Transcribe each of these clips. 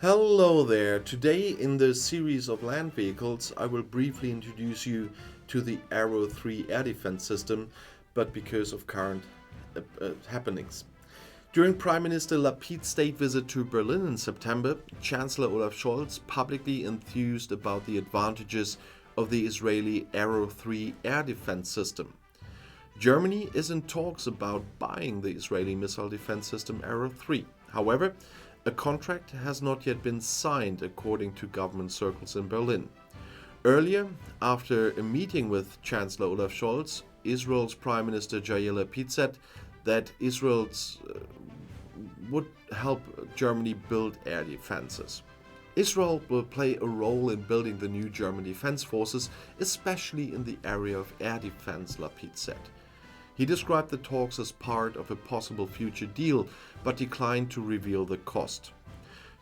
Hello there. Today in the series of land vehicles, I will briefly introduce you to the Arrow 3 air defense system, but because of current happenings. During Prime Minister Lapid's state visit to Berlin in September, Chancellor Olaf Scholz publicly enthused about the advantages of the Israeli Arrow 3 air defense system. Germany is in talks about buying the Israeli missile defense system Arrow 3. However, a contract has not yet been signed according to government circles in Berlin. Earlier, after a meeting with Chancellor Olaf Scholz, Israel's Prime Minister Yair Lapid said that Israel would help Germany build air defenses. Israel will play a role in building the new German defense forces, especially in the area of air defense, Lapid said. He described the talks as part of a possible future deal, but declined to reveal the cost.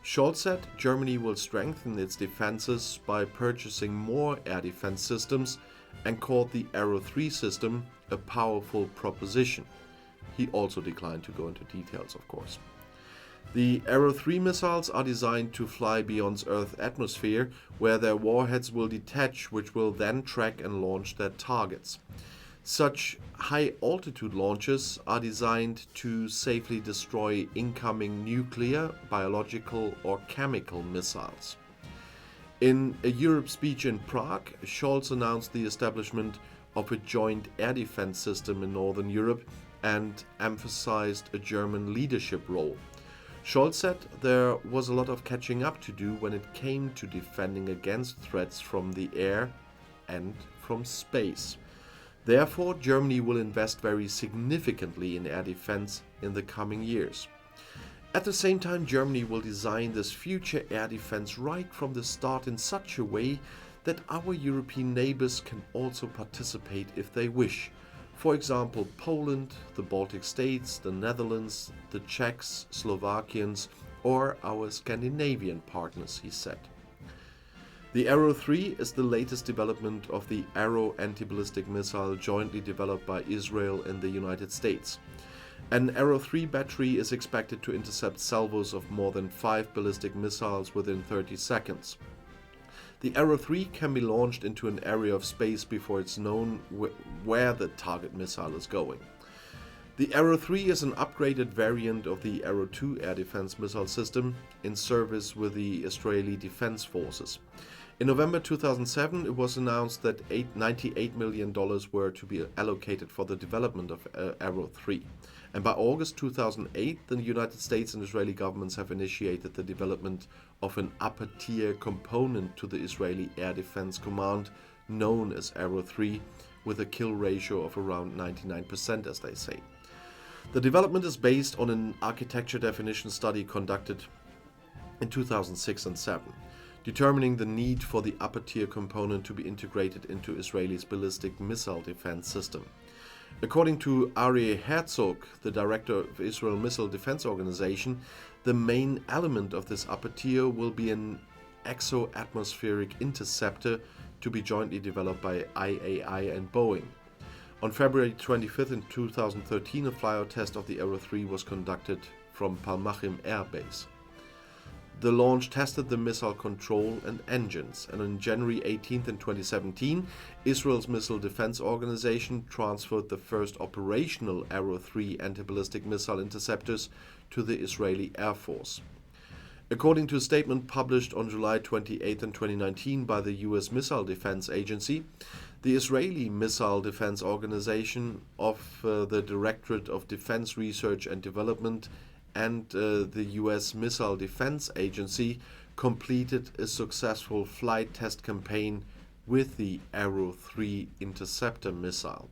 Scholz said Germany will strengthen its defenses by purchasing more air defense systems and called the Arrow 3 system a powerful proposition. He also declined to go into details, of course. The Arrow 3 missiles are designed to fly beyond Earth's atmosphere, where their warheads will detach, which will then track and launch their targets. Such high-altitude launches are designed to safely destroy incoming nuclear, biological or chemical missiles. In a Europe speech in Prague, Scholz announced the establishment of a joint air defense system in Northern Europe and emphasized a German leadership role. Scholz said there was a lot of catching up to do when it came to defending against threats from the air and from space. Therefore, Germany will invest very significantly in air defense in the coming years. At the same time, Germany will design this future air defense right from the start in such a way that our European neighbors can also participate if they wish. For example, Poland, the Baltic states, the Netherlands, the Czechs, Slovakians, or our Scandinavian partners, he said. The Arrow 3 is the latest development of the Arrow anti-ballistic missile jointly developed by Israel and the United States. An Arrow 3 battery is expected to intercept salvos of more than 5 ballistic missiles within 30 seconds. The Arrow 3 can be launched into an area of space before it's known where the target missile is going. The Arrow 3 is an upgraded variant of the Arrow 2 air defense missile system in service with the Israeli Defense Forces. In November 2007, it was announced that $98 million were to be allocated for the development of Arrow 3. And by August 2008, the United States and Israeli governments have initiated the development of an upper-tier component to the Israeli Air Defense Command, known as Arrow 3, with a kill ratio of around 99%, as they say. The development is based on an architecture definition study conducted in 2006 and 2007. Determining the need for the upper-tier component to be integrated into Israel's ballistic missile defense system. According to Aryeh Herzog, the director of Israel Missile Defense Organization, the main element of this upper tier will be an exo-atmospheric interceptor to be jointly developed by IAI and Boeing. On February 25th in 2013, a flyout test of the Arrow 3 was conducted from Palmachim Air Base. The launch tested the missile control and engines, and on January 18th in 2017, Israel's Missile Defense Organization transferred the first operational Arrow 3 anti-ballistic missile interceptors to the Israeli Air Force. According to a statement published on July 28 and 2019 by the US Missile Defense Agency, the Israeli Missile Defense Organization of the Directorate of Defense Research and Development and the US Missile Defense Agency completed a successful flight test campaign with the Arrow 3 interceptor missile.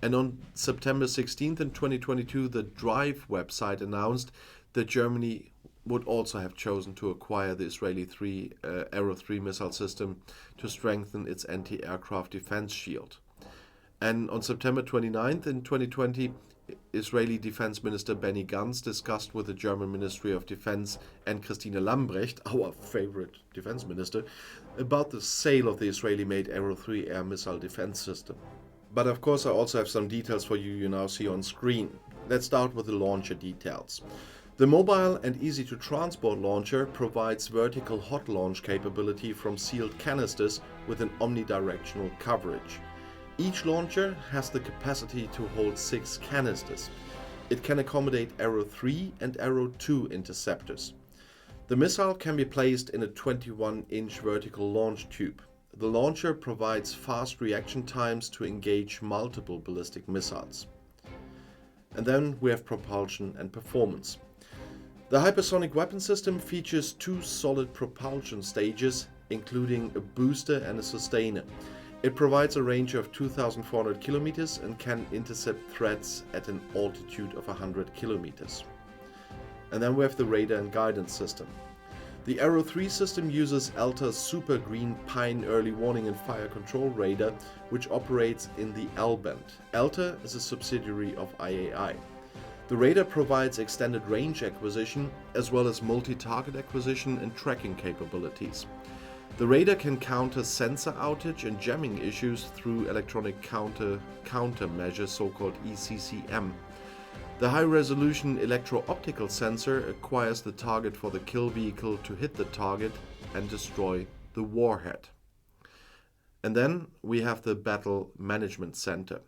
And on September 16th in 2022, the Drive website announced that Germany would also have chosen to acquire the Israeli Arrow 3 missile system to strengthen its anti-aircraft defense shield. And on September 29th in 2020, Israeli Defense Minister Benny Gantz discussed with the German Ministry of Defense and Christine Lambrecht, our favorite defense minister, about the sale of the Israeli-made Arrow 3 air missile defense system. But of course I also have some details for you now see on screen. Let's start with the launcher details. The mobile and easy-to-transport launcher provides vertical hot launch capability from sealed canisters with an omnidirectional coverage. Each launcher has the capacity to hold 6 canisters. It can accommodate Arrow 3 and Arrow 2 interceptors. The missile can be placed in a 21-inch vertical launch tube. The launcher provides fast reaction times to engage multiple ballistic missiles. And then we have propulsion and performance. The hypersonic weapon system features 2 solid propulsion stages, including a booster and a sustainer. It provides a range of 2,400 kilometers and can intercept threats at an altitude of 100 kilometers. And then we have the radar and guidance system. The Arrow 3 system uses Elta's Super Green Pine Early Warning and Fire Control radar, which operates in the L-band. Elta is a subsidiary of IAI. The radar provides extended range acquisition as well as multi-target acquisition and tracking capabilities. The radar can counter sensor outage and jamming issues through electronic countermeasures, so-called ECCM. The high-resolution electro-optical sensor acquires the target for the kill vehicle to hit the target and destroy the warhead. And then we have the Battle Management Center.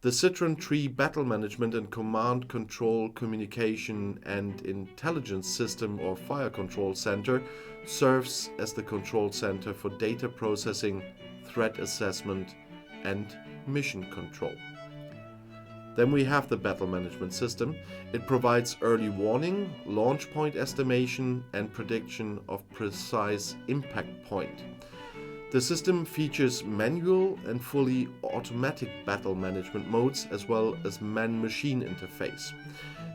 The Citron Tree Battle Management and Command Control Communication and Intelligence System or Fire Control Center serves as the control center for data processing, threat assessment, and mission control. Then we have the Battle Management System. It provides early warning, launch point estimation, and prediction of precise impact point. The system features manual and fully automatic battle management modes as well as man-machine interface.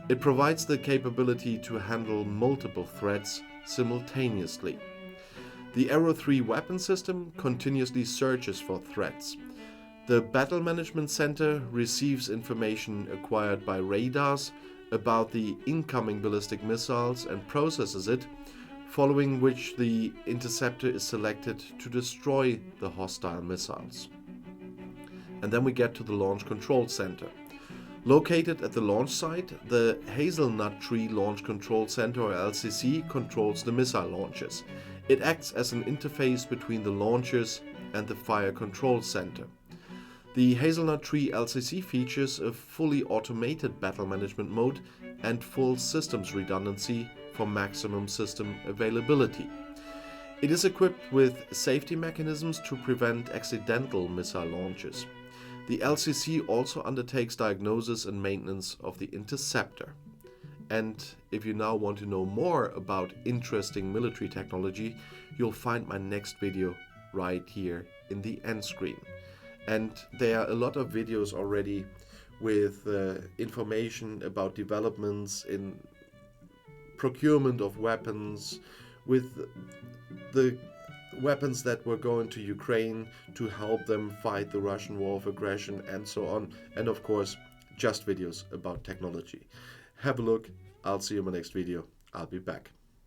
It provides the capability to handle multiple threats simultaneously. The Arrow 3 weapon system continuously searches for threats. The Battle Management Center receives information acquired by radars about the incoming ballistic missiles and processes it, following which the interceptor is selected to destroy the hostile missiles. And then we get to the Launch Control Center. Located at the launch site, the Hazelnut Tree Launch Control Center, or LCC, controls the missile launches. It acts as an interface between the launchers and the Fire Control Center. The Hazelnut Tree LCC features a fully automated battle management mode and full systems redundancy for maximum system availability. It is equipped with safety mechanisms to prevent accidental missile launches. The LCC also undertakes diagnosis and maintenance of the interceptor. And if you now want to know more about interesting military technology, you'll find my next video right here in the end screen. And there are a lot of videos already with information about developments in procurement of weapons, with the weapons that were going to Ukraine to help them fight the Russian war of aggression and so on. And of course, just videos about technology. Have a look. I'll see you in my next video. I'll be back.